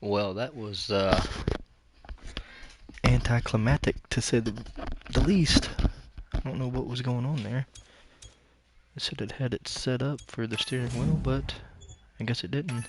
Well, that was anticlimactic to say the least. I don't know what was going on there. It said it had it set up for the steering wheel, but I guess it didn't.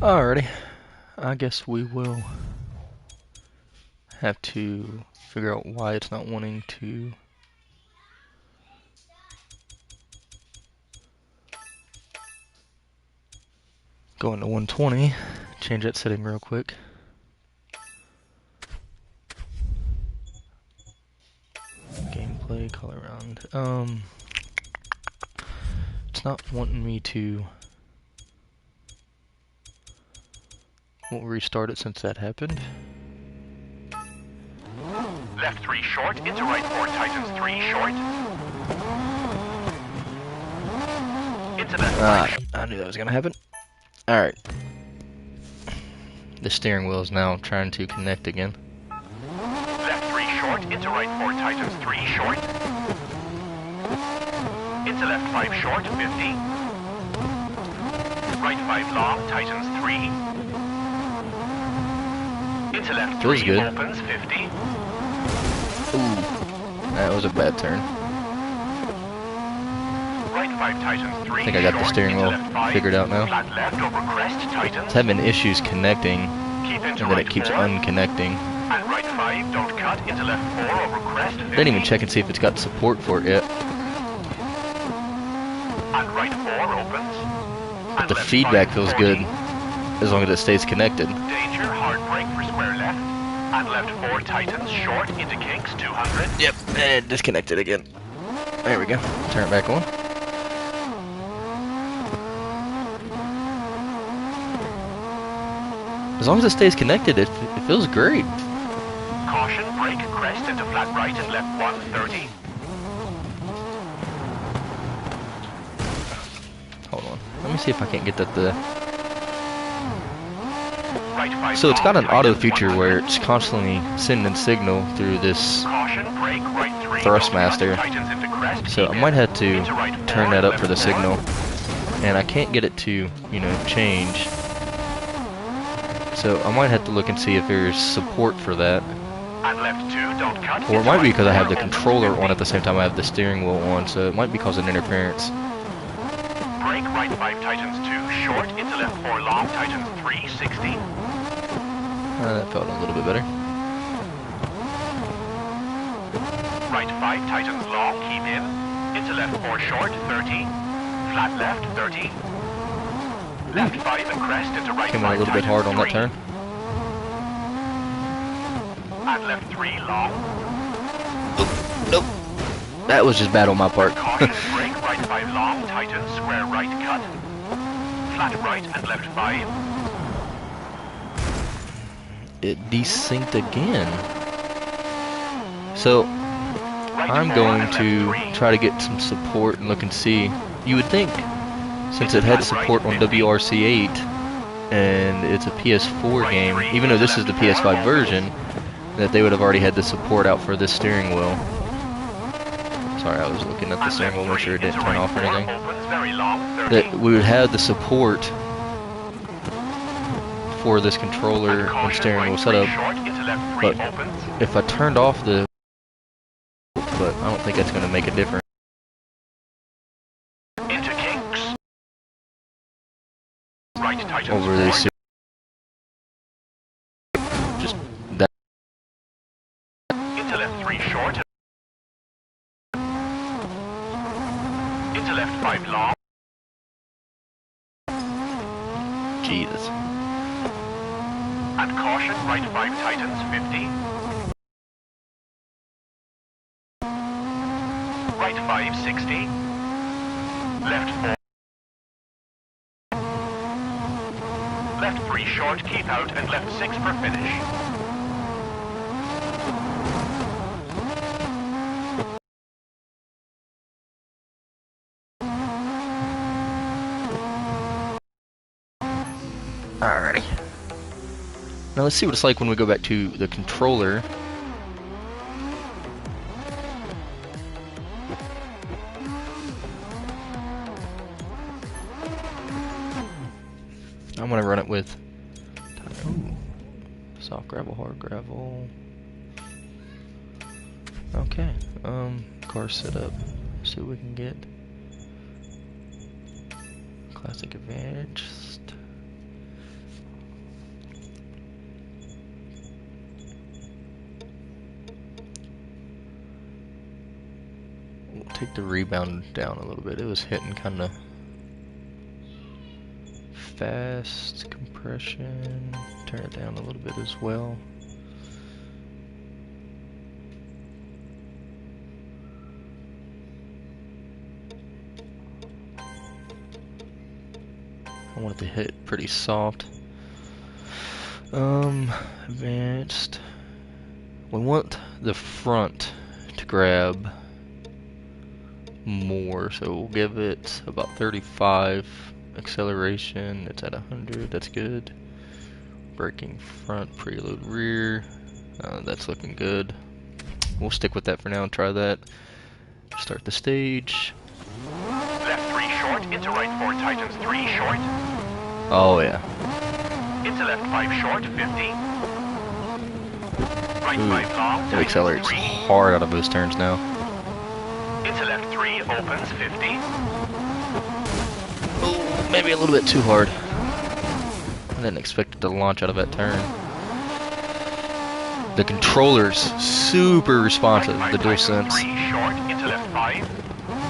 Alrighty, I guess we will have to figure out why it's not wanting to go into 120. Change that setting real quick. Gameplay, color round. It's not wanting me to. Won't restart it since that happened. Left 3 short, into right 4, tightens 3 short. Into left 5. I knew that was gonna happen. Alright. The steering wheel is now trying to connect again. Left 3 short, into right 4, tightens 3 short. Into left 5 short, 50. Right 5 long, tightens 3. Into left 3 Feels good. opens 50. Ooh, that was a bad turn. Right 5 tightens 3. I think I got the steering wheel figured out now. Flat left over crest, tightens. It's having issues connecting, Keep into and then right it keeps 4. unconnecting. And right 5, don't cut, into left 4 over crest, 50. Didn't even check and see if it's got support for it yet. And right 4 opens. But the feedback feels good as long as it stays connected. Danger, hard brake for square left. And left 4 tightens, short into kinks, 200. Yep, and disconnected again. There we go. Turn it back on. As long as it stays connected, it feels great. Caution, brake, crest into flat right and left 130. Hold on. Let me see if I can't get that the... Right 5 So it's got an long, auto tightens feature 100. where it's constantly sending signal through this Caution, brake, right 3. Thrustmaster. Tightens into crest, So I keep might in. have to Into right 4 turn that and up for the left 4. signal. And I can't get it to, you know, change. So I might have to look and see if there's support for that. And left 2, don't cut. Or it into might be right because I 4, have the opens controller 50. on at the same time I have the steering wheel on, so it might be causing interference. Brake, right 5 tightens 2, short into left 4 long, tightens 360. That felt a little bit better. Right 5 tightens long, keep in. Into left 4 short, 30. Flat left, 30. Left 5 and crest into right 5. Came in a little bit hard on that turn. And left 3 long. Nope. That was just bad on my part. Caution, brake, right 5 long, tightens, square right cut. Flat right and left 5. It desynced again. So Right I'm 4 going and to left 3. try to get some support and look and see. You would think, since it had support on WRC8 and it's a PS4 game, even though this is the PS5 version, that they would have already had the support out for this steering wheel. Sorry, I was looking at the steering wheel, make sure it didn't turn off or anything. Opens very long, 30. That we would have the support for this controller and steering wheel setup. But if I turned off the, but I don't think that's going to make a difference. Into kinks. Right tightens Over this, forward. just that. Into left 3 short. Into left 5 long. Jesus. And caution, right 5 tightens 50. Right 5 60. Left 4. Left 3 short, keep out, and left 6 for finish. Alrighty. Now let's see what it's like when we go back to the controller. I'm gonna run it with soft gravel, hard gravel. Okay. Car setup. See what we can get. Classic Advantage. We'll take the rebound down a little bit. It was hitting kind of fast. Compression. Turn it down a little bit as well. I want it to hit pretty soft. Advanced. We want the front to grab more, so we'll give it about 35 acceleration. It's at 100. That's good. Braking front, preload rear. That's looking good. We'll stick with that for now and try that. Start the stage. Left 3 short, into right 4 tightens 3 short. Oh yeah. Into left 5 short, 50. Right 5 long, It tightens accelerates 3. hard out of those turns now. Into left 3, opens 50. Oh, maybe a little bit too hard. I didn't expect it to launch out of that turn. The controller's super responsive, Right the 5 tightens DualSense. 3 short, into left 5.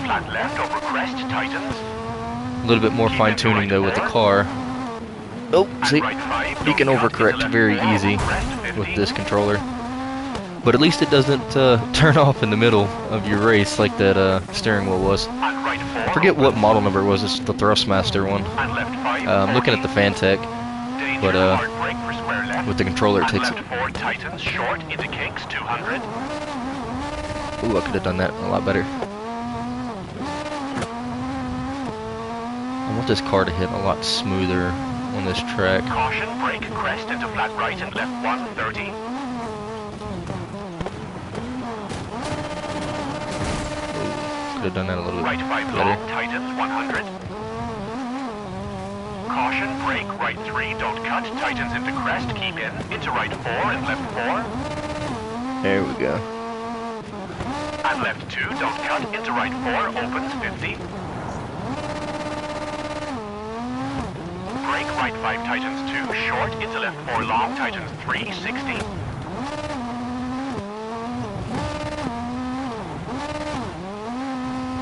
Flat left over crest, tightens. A little bit more fine tuning though with the car. Oh, see, Right 5, you can don't cut, overcorrect into left very 4, easy over crest, 50. with this controller. But at least it doesn't turn off in the middle of your race like that steering wheel was. And right 4, I forget what opens. model number it was. It's the Thrustmaster one. And left 5, I'm looking at the Fantech, Danger, but hard brake for square left. with the controller it And takes. left 4 tightens, short into kinks, 200. Ooh, I could have done that a lot better. I want this car to hit a lot smoother on this track. Caution, brake, crest into flat right and left 130. Could have done that a little bit Right 5 better. long, tightens, 100. Caution, brake, right 3, don't cut, tightens into crest, keep in, into right 4 and left 4. There we go. And left 2, don't cut, into right 4, opens 50. Brake, right 5, tightens 2, short, into left 4, long, tightens 3, 60.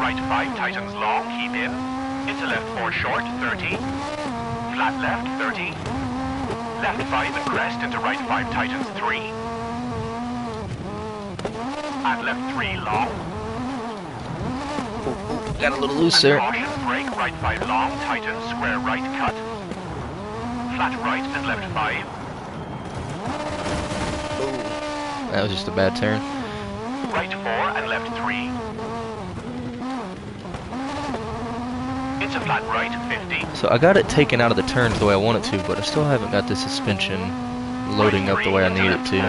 Right 5, tightens long, keep in. Into left 4 short, 30. Flat left, 30. Left 5 and crest into right 5, tightens 3. And left 3 long. Got a little loose there. Caution, brake, right 5 long, tightens, square right cut. Flat right and left 5. That was just a bad turn. Right 4 and left 3. Into flat right, 50. So I got it taken out of the turns the way I want it to, but I still haven't got the suspension loading up the way I need it to.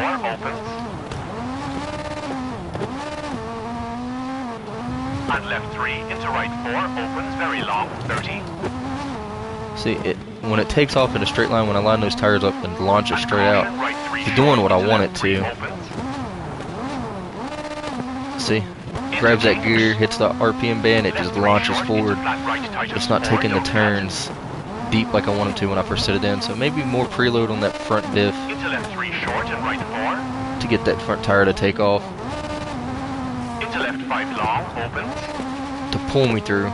And left 3 into right 4 opens very long, 30. See, when it takes off in a straight line, when I line those tires up and launch it straight out, it's doing what I want it to. See? Grabs that gear, hits the RPM band, it just launches forward. It's not taking the turns deep like I want them to when I first set it in. So maybe more preload on that front diff to get that front tire to take off. Into left 5 long, opens. To pull me through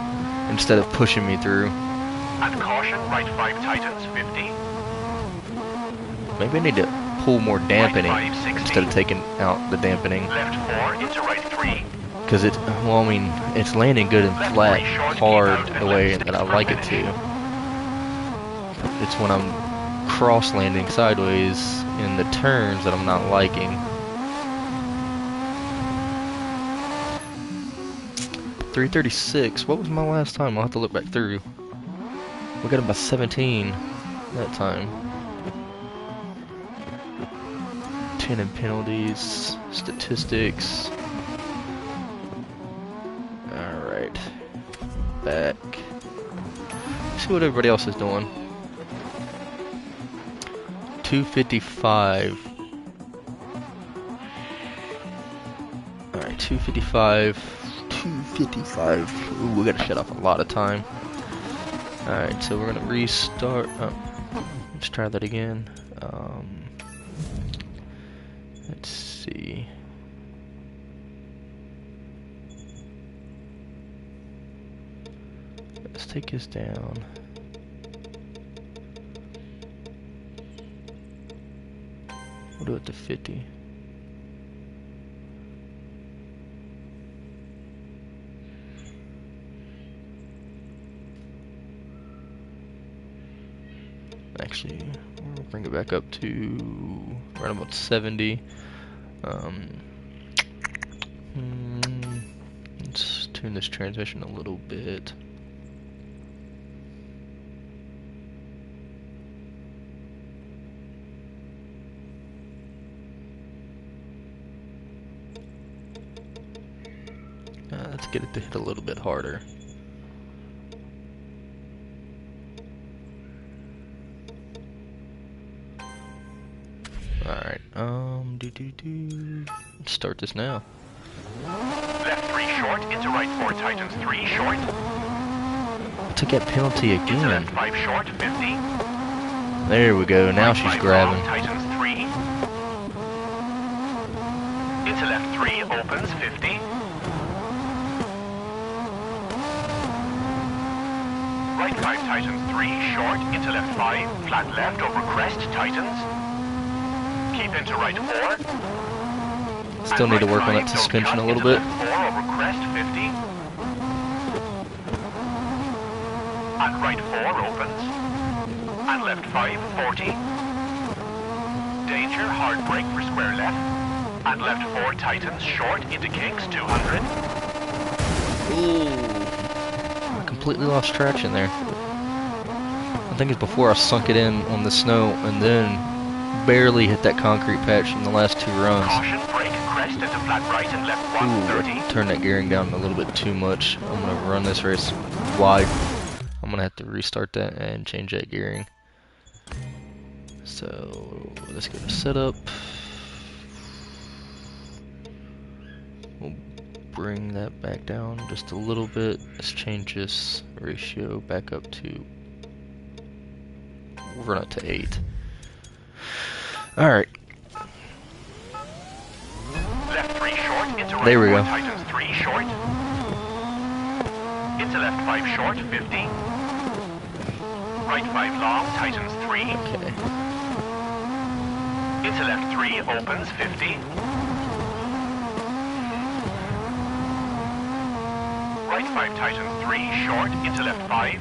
instead of pushing me through. And caution, right 5 tightens, 50. Maybe I need to pull more dampening Right 5, 60. instead of taking out the dampening. Left 4, into right 3. Because it, well, I mean, it's landing good and flat, hard the way that I like it to. It's when I'm cross landing sideways in the turns that I'm not liking. 336. What was my last time? I'll have to look back through. We got about 17 that time. 10 in penalties, statistics. Alright. Back. See what everybody else is doing. 255. Alright, 255. 255. Ooh, we gotta shut off a lot of time. Alright, so we're gonna restart. Oh, let's try that again. Let's see. Let's take this down. We'll do it to 50. Actually, we'll bring it back up to right about 70. Let's tune this transmission a little bit. Let's get it to hit a little bit harder. Alright, let's start this now. Left 3 short, into right 4 tightens, 3 short. I took that penalty Into again. left 5 short, 50. There we go, now Right she's 5 grabbing. long, tightens, 3. Into left 3, opens, 50. Right 5 tightens, 3 short, into left 5, flat left over crest, tightens. Keep into right 4. Still need to work on that suspension a little bit. 4 over crest, 50. And right 4 opens. And left 5, 40. Danger, hard brake for square left. And left 4 tightens, short into kinks, 200. Ooh. I completely lost traction there. I think it's before I sunk it in on the snow and then barely hit that concrete patch in the last 2 runs. Caution, brake, crest into flat right and left 130. Ooh, I turned that gearing down a little bit too much. I'm going to run this race wide. I'm going to have to restart that and change that gearing. So, let's go to setup. We'll bring that back down just a little bit. Let's change this ratio back up to, we'll run it to 8. Alright. Left 3 short, into right There we 4 go. tightens, 3 short. Into left 5 short, 50. Right 5 long, tightens, 3. Okay. Into left 3, opens, 50. Right 5 tightens, 3 short, into left 5.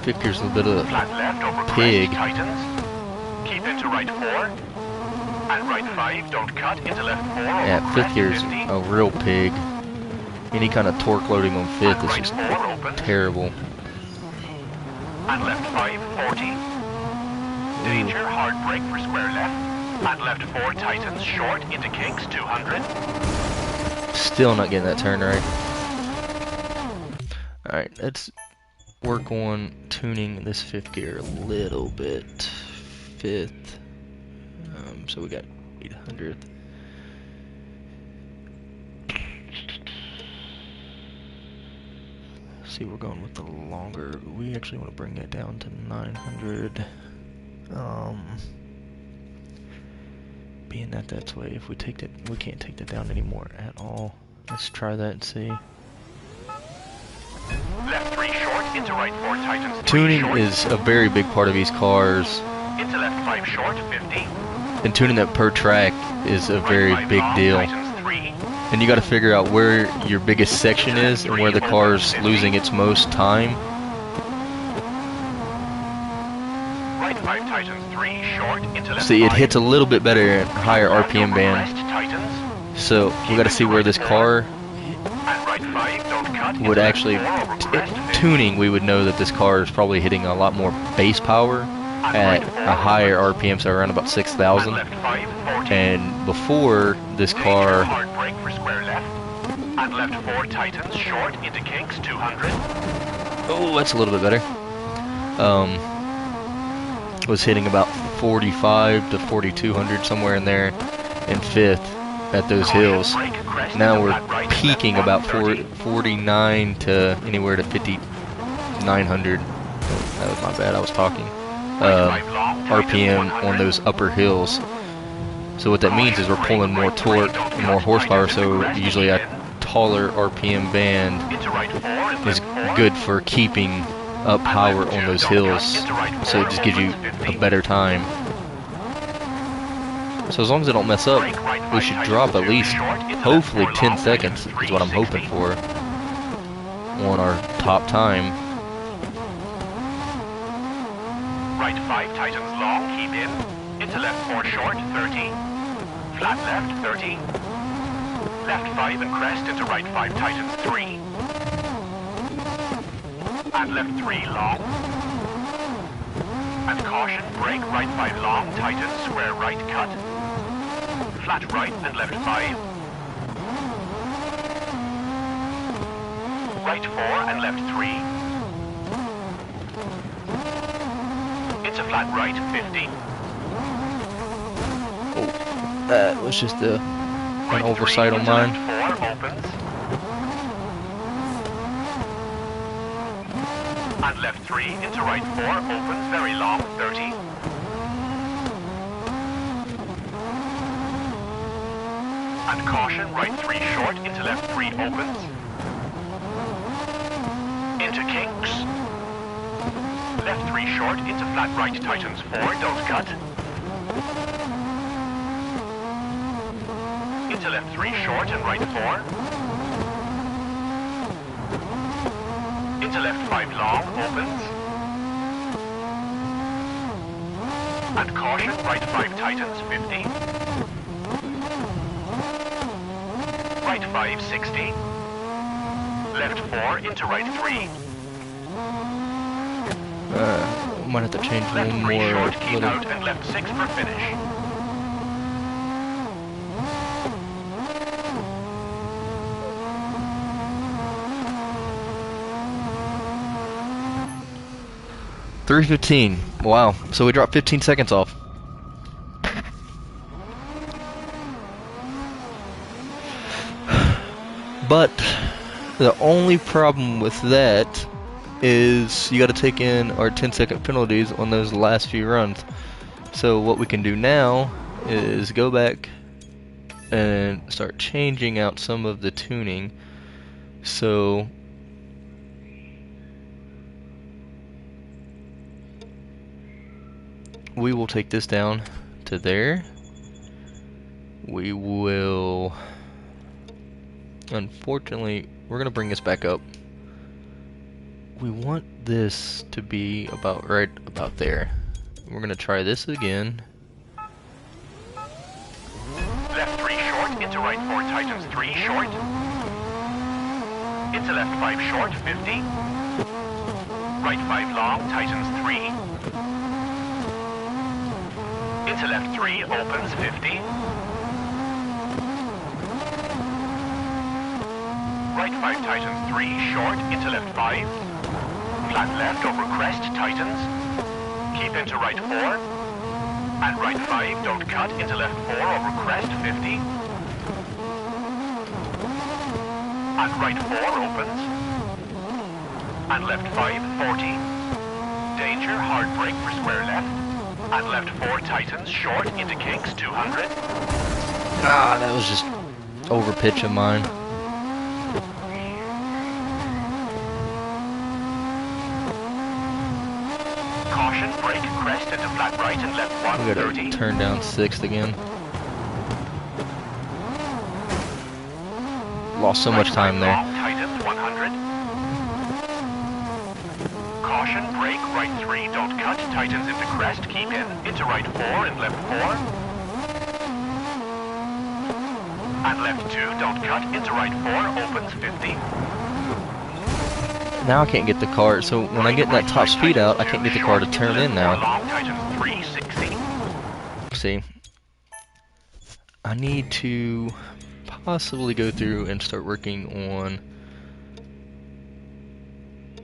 Victor's a bit of Flat left over pig. crest, tightens. Keep into right 4. And right 5, don't cut, into left 4 over Yeah, crest, 5th gear's 50. a real pig. Any kind of torque loading on 5th is Right just 4 opens. terrible. And left 5, 40. Danger, hard brake for square left. And left 4 tightens, short into kinks, 200. Still not getting that turn right. Alright, let's work on tuning this fifth gear a little bit. Fifth. So we got 800th. See, we're going with the longer. We actually want to bring that down to 900. Being that that's way, if we take that, we can't take that down anymore at all. Let's try that and see. Left 3 short, into right 4 tightens. Tuning short. is a very big part of these cars. Into left 5 short, 50. And tuning that per track is a very Right 5 big long, deal. tightens 3. And you got to figure out where your biggest section is and where the car's losing its most time. Right 5 tightens 3 short, into left See, it 5. hits a little bit better at higher RPM band. Tightens. So we got to see where this car And right 5, don't cut. would into actually, left 4 over crest 50. tuning, we would know that this car is probably hitting a lot more base power at a higher RPM, so around about 6,000. And left 5, 40. And before this Major car, hard brake for square left. And left 4 tightens short into kinks 200. oh, that's a little bit better. Was hitting about 45 to 4,200, somewhere in there, in fifth at those hills. Now we're peaking about 49 to anywhere to 5,900. That was my bad, I was talking. RPM on those upper hills. So what that means is we're pulling more torque and more horsepower, so usually a taller RPM band is good for keeping up power on those hills, so it just gives you a better time. So as long as I don't mess up, we should drop at least, hopefully 10 seconds is what I'm hoping for on our top time. Right 5 tightens long, keep in. Into left 4 short, 30. Flat left, 30. Left 5 and crest into right 5 tightens 3. And left 3 long. And caution, brake, right 5 long, tightens, square right cut. Flat right and left 5. Right 4 and left 3. Into flat right, 50. Oh, that was just an Right oversight 3 on into mine. left 4 opens. And left 3 into right 4 opens, very long, 30. And caution, right 3 short into left 3 opens. Into kinks. Left 3 short into flat right tightens 4, don't cut. Into left 3 short and right 4. Into left 5 long, opens. And caution, right 5 tightens, 50. Right 5, 60. Left 4 into right 3. Might have to change Left one 3 more short, keep little. out, and left 6 for finish. $3:15. Wow. So we dropped 15 seconds off. But the only problem with that is you got to take in our 10-second penalties on those last few runs. So what we can do now is go back and start changing out some of the tuning. So we will take this down to there. We will, unfortunately, we're gonna bring this back up. We want this to be about right about there. We're gonna try this again. Left 3 short, into right 4 tightens 3 short. Into left 5 short, 50. Right 5 long, tightens 3. Into left 3, opens 50. Right 5 tightens 3, short, into left 5. Flat Flat left over crest, tightens. Keep into right 4. And right 5, don't cut, into left 4 over crest, 50. And right 4 opens. And left 5, 40. Danger, hard brake for square left. And left 4 tightens, short into kinks, 200. Ah, that was just over pitch of mine. Caution, brake, crest into flat right and left We 130. gotta turn down 6th again. Lost so much time there. Tightens 100. Caution, brake, right 3, don't cut, tightens into crest, keep in, into right 4 and left 4. And left 2, don't cut, into right 4, opens 50. Now I can't get the car, so when I get that top speed out, I can't get the car to turn in now. Long, tightens 360. See, I need to possibly go through and start working on.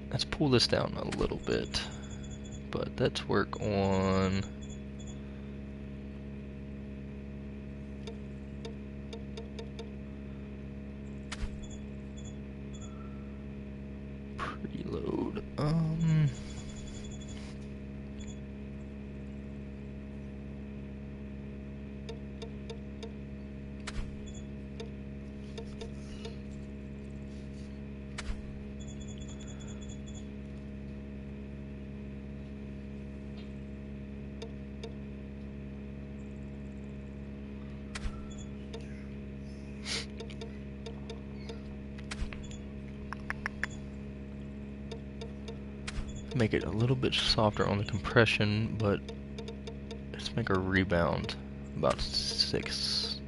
Let's pull this down a little bit, but let's work on. Preload. Make it a little bit softer on the compression, but let's make our rebound about 6.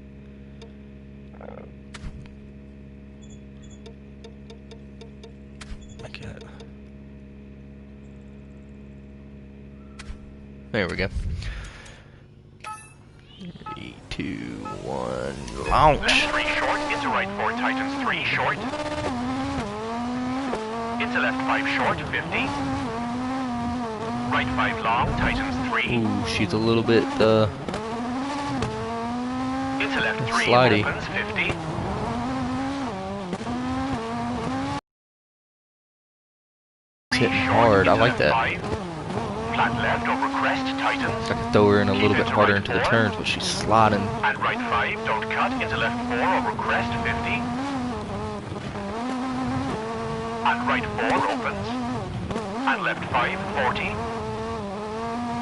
Like that. There we go. 3, 2, 1, launch. Left 3 short, into right 4 tightens 3 short. Into left 5 short, 50. Right 5 long, tightens 3. Ooh, she's a little bit Into left 3 slidey. opens 50. Hitting hard. I Into like left that. 5. Flat left over crest, tightens. I could throw her in a little bit harder into the turns, but she's sliding. And right 5, don't cut, into left 4 over crest, 50. And right 4 opens. And left 5, 40.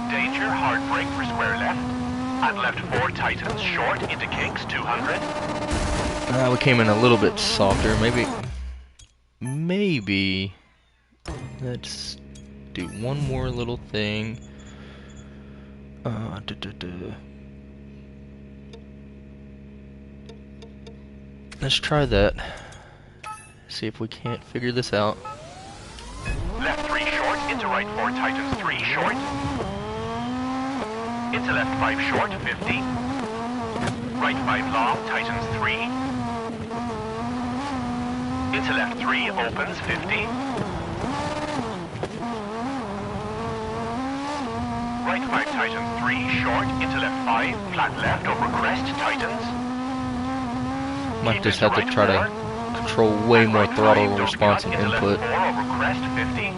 Danger, hard brake for square left. And left 4 tightens, short into kinks, 200. We came in a little bit softer. Maybe. Let's do one more little thing. Let's try that. See if we can't figure this out. Left 3 short, into right 4 tightens, 3 short. Into left 5 short, 50. Right 5 long, tightens 3. Into left 3, opens 50. Right 5 tightens 3, short, into left 5, flat left over crest, tightens. Might just have to try to control way more throttle response and input. Left 4 over crest, 50.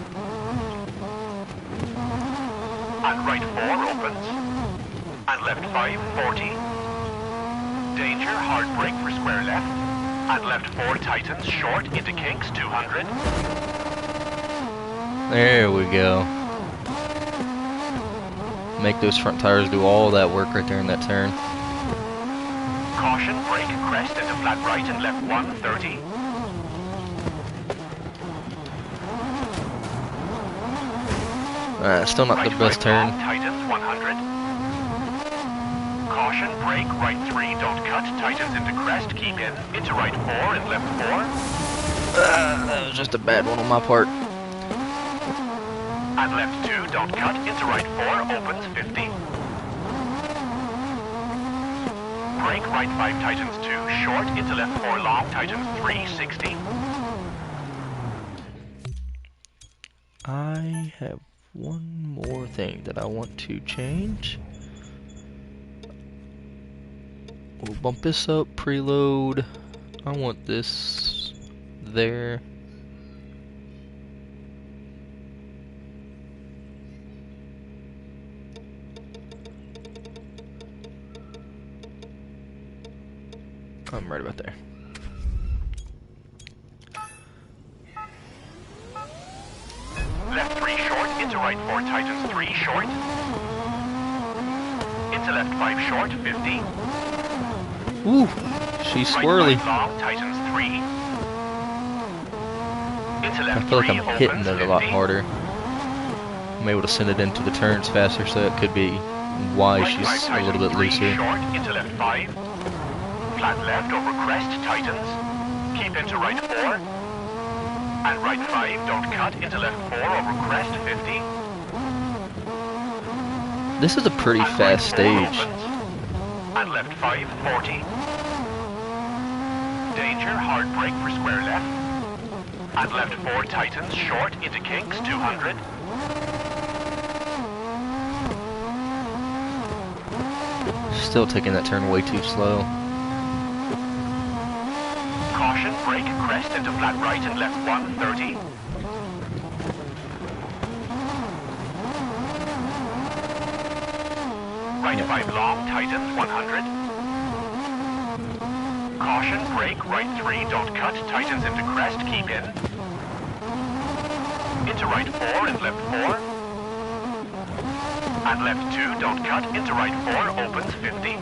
And right 4 opens. And left 5, 40. Danger, hard brake for square left. And left 4 tightens, short into kinks, 200. There we go. Make those front tires do all that work right there in that turn. Caution, brake, crest into flat right and left 130. Still not the best turn. Tightens 100. Caution, brake, right 3, don't cut, tightens into crest, keep in, into right 4 and left 4. That was just a bad one on my part. And left 2, don't cut, into right 4, opens 50. Brake, right 5, tightens 2, short, into left 4, long, tightens 360. I have one more thing that I want to change. We'll bump this up, preload. I want this there. I'm right about there. Left 3 short, into right 4 tightens 3 short. Into left 5 short, 50. Ooh, she's squirrely. Right 5 long, tightens 3. Into I left feel like 3 I'm hitting opens, it a 50. lot harder. I'm able to send it into the turns faster, so that could be why Right 5 she's a little tightens bit 3 looser. short, into left 5. Flat left over crest, tightens. Keep into right 4. And right 5, don't cut, into left 4 over crest, 50. This is a pretty And fast right 4 stage. opens. And left 5, 40. Danger, hard brake for square left. And left 4 tightens, short into kinks, 200. Still taking that turn way too slow. Caution, brake, crest into flat right and left 130. Right 5 long, tightens 100. Caution, brake, right 3, don't cut, tightens into crest, keep in. Into right 4 and left 4. And left 2, don't cut, into right 4, opens 50.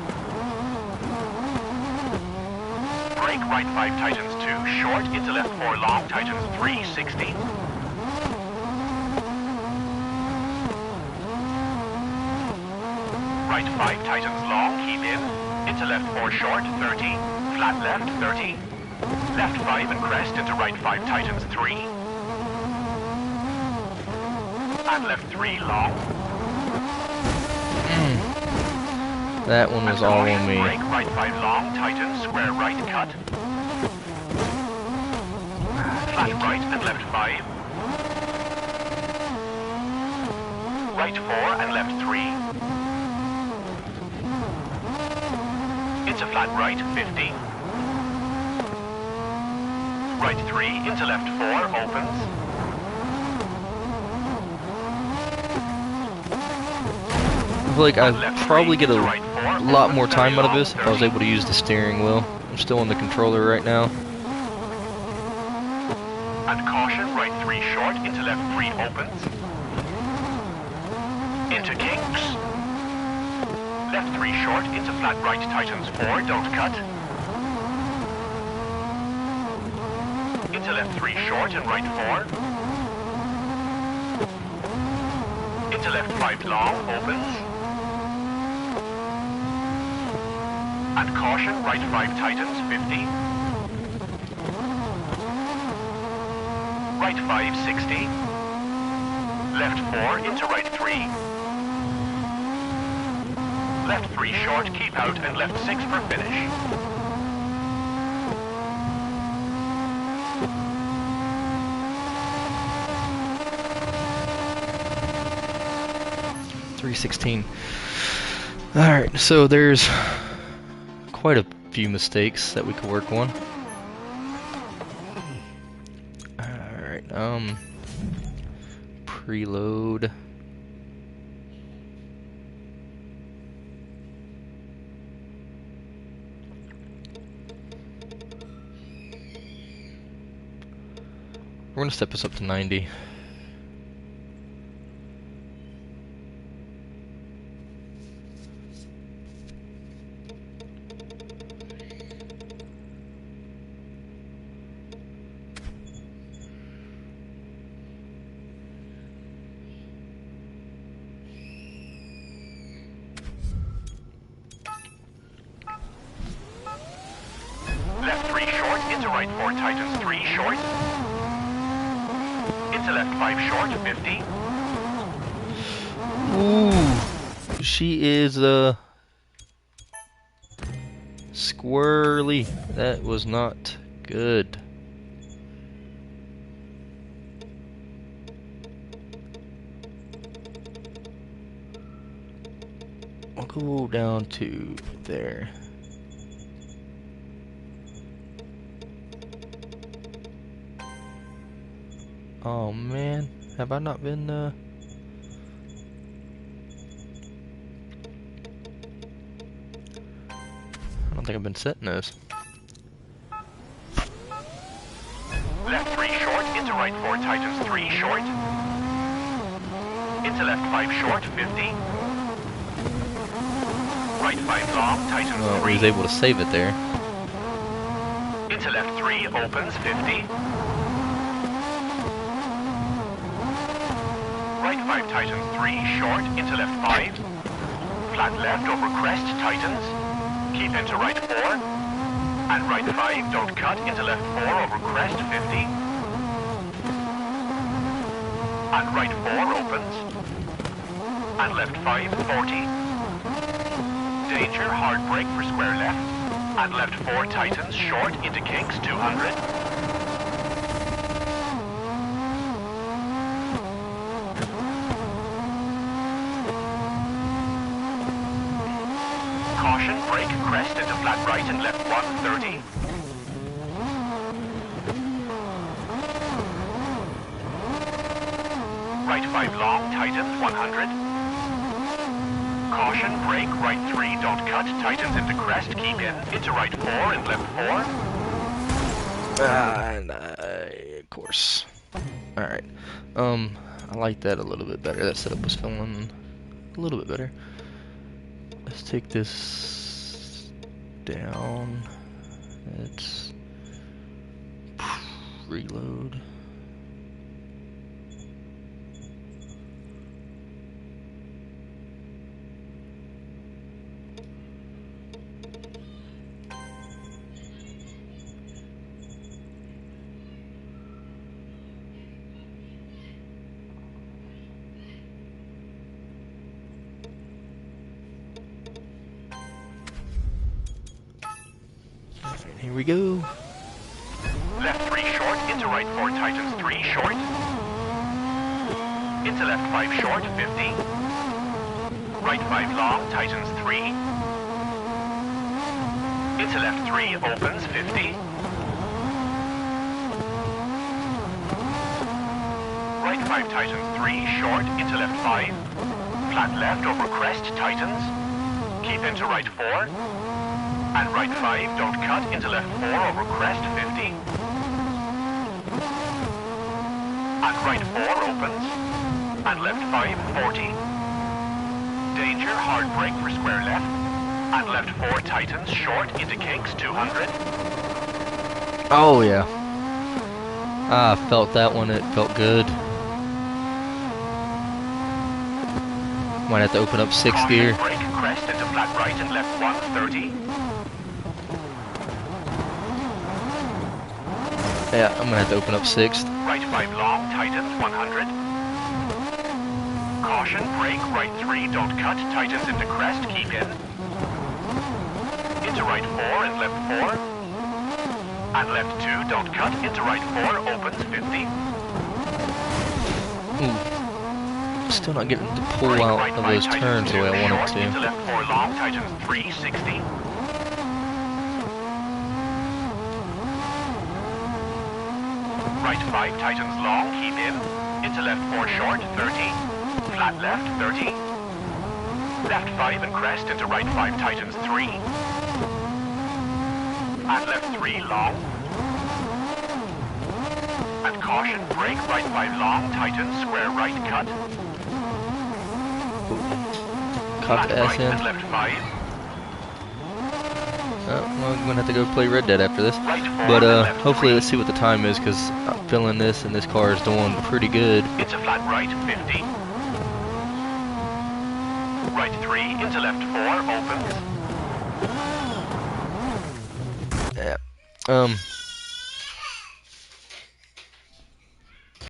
Brake, right 5 tightens 2, short, into left 4 long, tightens 3, 60. Right 5 tightens long, keep in. Into left 4 short, 30. Flat left, 30. Left 5 and crest into right 5 tightens 3. And left 3 long. That one was all on me. Brake, right 5 long, tightens, square right cut. Flat right and left 5. Right 4 and left 3. Into flat right, 50. Right 3, into left 4, opens. I feel like I'd probably get a lot more time out of this if I was able to use the steering wheel. I'm still on the controller right now. And caution, right 3 short, into left 3 opens. Into kinks. Left 3 short, into flat right tightens 4, don't cut. Into left 3 short and right 4. Into left 5 long, opens. And caution, right 5 tightens, 50. Right 5, 60. Left 4 into right 3. Left 3 short, keep out, and left 6 for finish. .316. Alright, so there's quite a few mistakes that we could work on. Alright, preload. We're gonna step this up to 90. Left 3 short, into right 4 tightens 3 short. Into left 5 short, 50. Ooh, she is squirrely. That was not good. go down to there. Oh man, have I not been I don't think I've been setting those. Left 3 short, into right 4 tightens 3 short. Into left 5 short, 50. Right 5 long, tightens Well, 3. he was able to save it there. Into left 3 opens, 50. Right 5 tightens 3 short, into left 5. Flat left over crest, tightens. Keep into right 4. And right 5, don't cut, into left 4 over crest, 50. And right 4 opens. And left 5, 40. Danger, hard brake for square left. And left 4 tightens, short, into kinks, 200. Caution, brake, crest into flat right and left 130. Right 5 long, tightens 100. Caution, brake, right 3, don't cut, tightens into crest, keep in, into right 4 and left 4. And of course. Alright. I like that a little bit better. That setup was feeling a little bit better. Let's take this down. Let's reload. Here we go. Left 3 short, into right 4 tightens 3 short. Into left 5 short, 50. Right 5 long, tightens 3. Into left 3 opens, 50. Right 5 tightens 3 short, into left 5. Flat left over crest, tightens. Keep into right 4. And right 5, don't cut, into left 4 over crest, 50. And right 4 opens. And left 5, 40. Danger, hard brake for square left. And left 4 tightens, short, into kinks, 200. Oh yeah. I felt that one, it felt good. Might have to open up 6th gear. Brake, crest into flat right and left 130. Yeah, I'm gonna have to open up 6th. Right 5 long, tightens 100. Caution, brake, right 3, don't cut, tightens into crest, keep in. Into right 4 and left 4. And left 2, don't cut, into right 4, opens 50. Ooh. Still not getting to pull Brake, out right of 5 those turns the way I tightens 2, wanted short, into to. left 4 long, tightens 360. Right 5 tightens long, keep in. Into left 4 short, 30. Flat left, 30. Left 5 and crest into right 5 tightens 3. And left 3 long. And caution, brake, right 5 long, tightens, square right cut. Caught the Flat S right in. and left 5. Well, I'm gonna have to go play Red Dead after this. Right 4 But and left hopefully 3. let's see what the time is, because I'm feeling this and this car is doing pretty good. Into flat right, 50. Right 3, into left 4, opens. Yeah.